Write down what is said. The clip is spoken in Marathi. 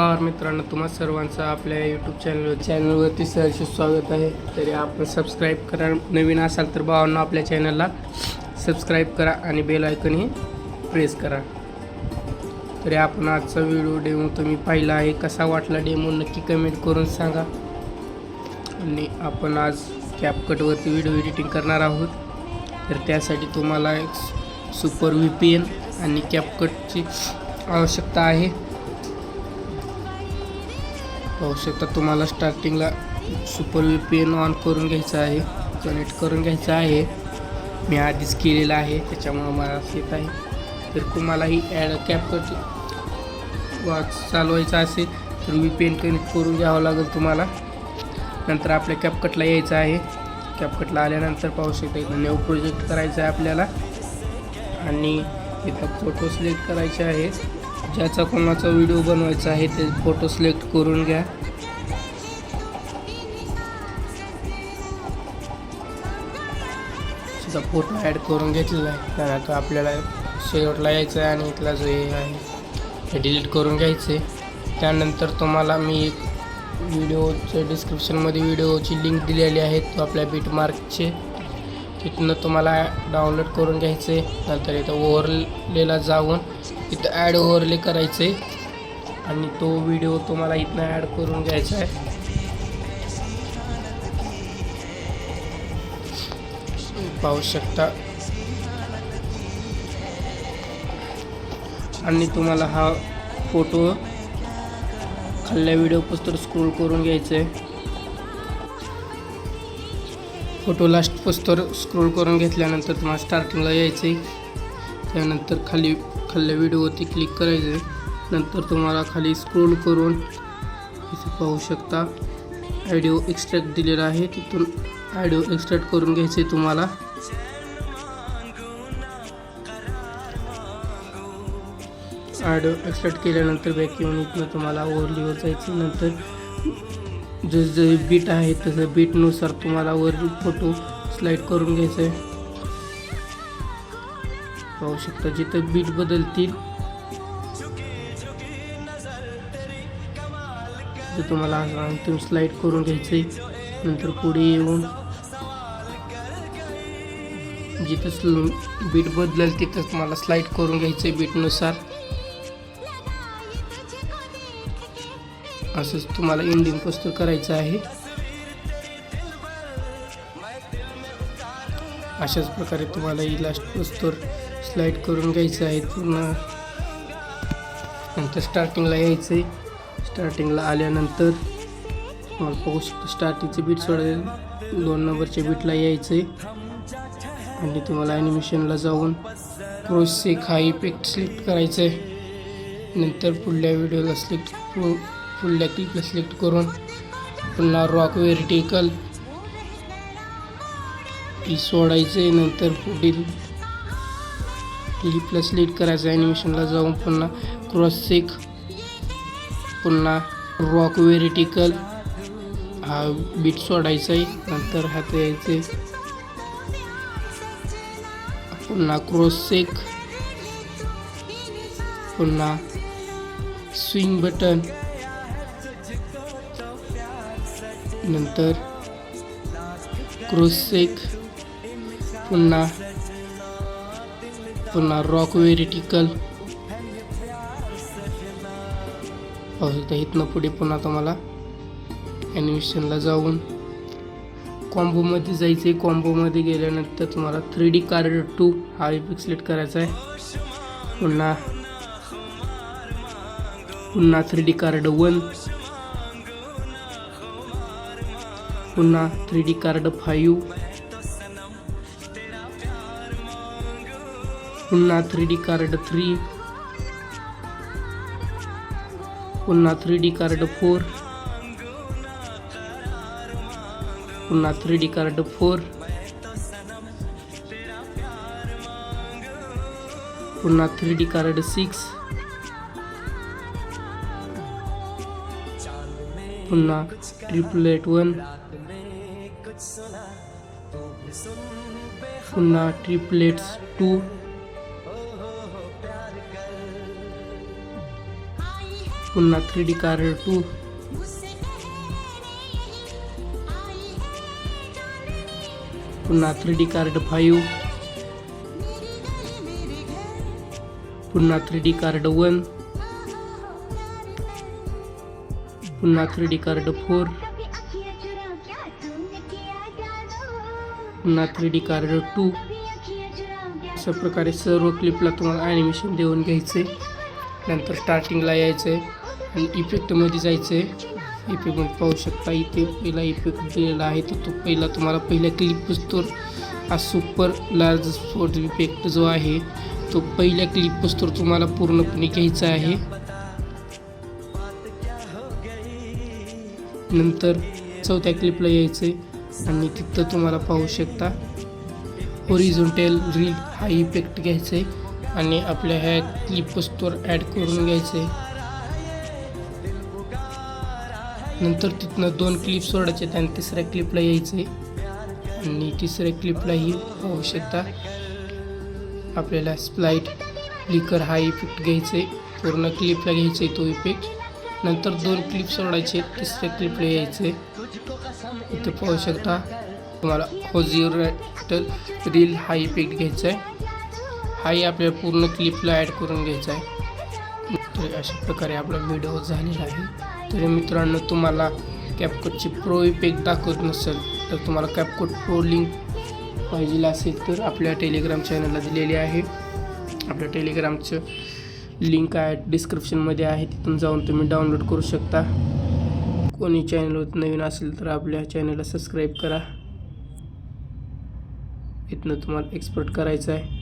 नमस्कार मित्रांनो, तुम्हा सर्वांचं आपल्या यूट्यूब चॅनलवरती सहर्ष स्वागत आहे. तरी आपण सबस्क्राईब करा, नवीन असाल तर भावांनो आपल्या चॅनलला सबस्क्राईब करा आणि बेल आयकनही प्रेस करा. तरी आपण आजचा व्हिडिओ डेमो तुम्ही पाहिला आहे, कसा वाटला डेमो नक्की कमेंट करून सांगा. आणि आपण आज कॅपकटवरती व्हिडिओ एडिटिंग करणार आहोत. तर त्यासाठी तुम्हाला एक सुपर VPN आणि कॅपकटची आवश्यकता आहे. पाहू शकता, तुम्हाला स्टार्टिंगला सुपर VPN ऑन करून घ्यायचा आहे, कनेक्ट करून घ्यायचा आहे. मी आधीच केलेला आहे त्याच्यामुळे मला येत आहे. तर तुम्हालाही कॅपकट चालवायचा असेल तर VPN कनेक्ट करून घ्यावं लागेल तुम्हाला. नंतर आपल्या कॅपकटला यायचं आहे. कॅपकटला आल्यानंतर पाहू शकता इथं न्यू प्रोजेक्ट करायचा आहे आपल्याला आणि इथं फोटो सिलेक्ट करायचे आहे. ज्याचा कोणाचा व्हिडिओ बनवायचा आहे ते फोटो सिलेक्ट करून घ्या. त्याचा फोटो ॲड करून घेतलेला आहे. त्यानंतर आपल्याला शेवटला यायचं आहे आणि इथला जो हे आहे ते डिलीट करून घ्यायचे. त्यानंतर तुम्हाला मी एक व्हिडिओच्या डिस्क्रिप्शनमध्ये व्हिडिओची लिंक दिलेली आहे, तो आपल्या बिटमार्कचे, तिथनं तुम्हाला डाउनलोड करून घ्यायचे. नंतर इथं ओव्हरलेला जाऊन इथं ॲड ओव्हरले करायचे आणि तो व्हिडिओ तुम्हाला इथनं ॲड करून घ्यायचा आहे. पाहू शकता. आणि तुम्हाला हा फोटो खाल्ल्या व्हिडिओ पोस्टर स्क्रोल करून घ्यायचं आहे. फोटो लास्ट पोस्टर स्क्रोल करून घेतल्यानंतर तुम्हाला स्टार्टिंगला यायचं आहे. त्यानंतर खाल्ल्या व्हिडिओवरती क्लिक करायचं. नंतर तुम्हाला खाली स्क्रोल करून इथे पाहू शकता ऑडिओ एक्स्ट्रॅक्ट दिलेला आहे, तिथून ऑडिओ एक्स्ट्रॅक्ट करून घ्यायचे तुम्हाला. ऑडिओ एक्स्ट्रॅक्ट केल्यानंतर बॅक येऊन इथनं तुम्हाला ओव्हरलीवर जायचं. नंतर जे बीट आहे तसं बीटनुसार तुम्हाला वर फोटो स्लाईड करून घ्यायचं आहे. पाहू शकता जिथं बीट बदलतील तर तुम्हाला अंतिम स्लाईड करून घ्यायचं आहे. नंतर पुढे येऊन जिथं बीट बदलेल तिथं तुम्हाला स्लाईड करून घ्यायचं आहे बीटनुसार. असंच तुम्हाला इंडियन पोस्टर करायचं आहे. अशाच प्रकारे तुम्हाला ही लास्ट पोस्टर स्लाईड करून घ्यायचं आहे पूर्ण. नंतर स्टार्टिंगला यायचं आहे. स्टार्टिंगला आल्यानंतर तुम्हाला पाहू शकता स्टार्टिंगचे बीट सोडेल 2 नंबरच्या बीटला यायचं आहे आणि तुम्हाला ॲनिमेशनला जाऊन क्रॉसचेक हा इफेक्ट सिलेक्ट करायचं आहे. नंतर पुढल्या व्हिडिओला पुढल्या क्लिपला सिलेक्ट करून पुन्हा रॉक व्हर्टिकल ती सोडायचे. नंतर पुढील क्लिपला सिलेक्ट करायचं, ॲनिमेशनला जाऊन पुन्हा क्रॉस चेक, पुन्हा रॉक व्हर्टिकल हा बीट सोडायचा आहे. नंतर हात यायचे, पुन्हा क्रॉस चेक, पुन्हा स्विंग बटन, नंतर क्रॉस चेक, पुन्हा रॉक व्हर्टिकल. इथनं पुढे पुन्हा तुम्हाला ॲनिमेशनला जाऊन कॉम्बोमध्ये जायचं आहे. कॉम्बोमध्ये गेल्यानंतर तुम्हाला 3D कार्ड 2 हा इफेक्ट सिलेक्ट करायचा आहे. पुन्हा 3D कार्ड 1, पुन्हा 3D कार्ड 5, पुन्हा 3D कार्ड 3, पुन्हा 3D कार्ड 4, पुन्हा 3D कार्ड 4, पुन्हा 3D कार्ड 6, पुन्हा ट्रिपलेट 1, पुन्हा ट्रिपलेट्स 2, पुन्हा 3D कार्ड 2, पुन्हा 3D कार्ड 5, पुन्हा 3D कार्ड 1, पुन्हा 3D कार्ड 4, पुन्हा 3D कार्ड 2. अशा प्रकारे सर्व क्लिपला तुम्हाला ॲनिमेशन देऊन घ्यायचे. नंतर स्टार्टिंगला यायचं आहे आणि इफेक्टमध्ये जायचं आहे. इफेक्टमध्ये पाहू शकता इथे पहिला इफेक्ट दिलेला आहे. तर तो तुम्हाला पहिल्या क्लिपपासून हा सुपर लार्ज स्पोर्ट इफेक्ट जो आहे तो पहिल्या क्लिपपासून तुम्हाला पूर्णपणे घ्यायचा आहे. नंतर चौथ्या क्लिपला यायचं आहे आणि तिथं तुम्हाला पाहू शकता हॉरिझॉन्टल रील हा इफेक्ट घ्यायचा आहे आणि आपल्या ह्या क्लिपपासून ॲड करून घ्यायचं आहे. नंतर तिथनं 2 क्लिप सोडायचे आणि तिसऱ्या क्लिपला यायचं आहे आणि तिसऱ्या क्लिपलाही पाहू शकता आपल्याला स्प्लाइट फ्लिकर हा इफेक्ट घ्यायचा आहे. पूर्ण क्लिपला घ्यायचा आहे तो इफेक्ट. नंतर 2 क्लिप सोडायचे, तिसऱ्या क्लिपला यायचं आहे. इथे पाहू शकता तुम्हाला हॉरिझॉन्टल रील हा इफेक्ट घ्यायचा आहे. हाही आपल्याला पूर्ण क्लिपला ॲड करून घ्यायचा आहे. तर अशा प्रकारे आपला व्हिडिओ झालेला आहे. तर मित्रांनो, तुम्हाला कॅपकटची प्रो इफेक्ट दाखवत नसेल तर तुम्हाला कॅपकट प्रो लिंक पाहिजे असेल तर आपल्या टेलिग्राम चॅनलला दिलेली आहे. आपल्या टेलिग्रामचं लिंक आहे डिस्क्रिप्शनमध्ये आहे, तिथून जाऊन तुम्ही डाउनलोड करू शकता. कोणी चॅनलवर नवीन असेल तर आपल्या चॅनलला सबस्क्राईब करा. इथनं तुम्हाला एक्सपोर्ट करायचं आहे.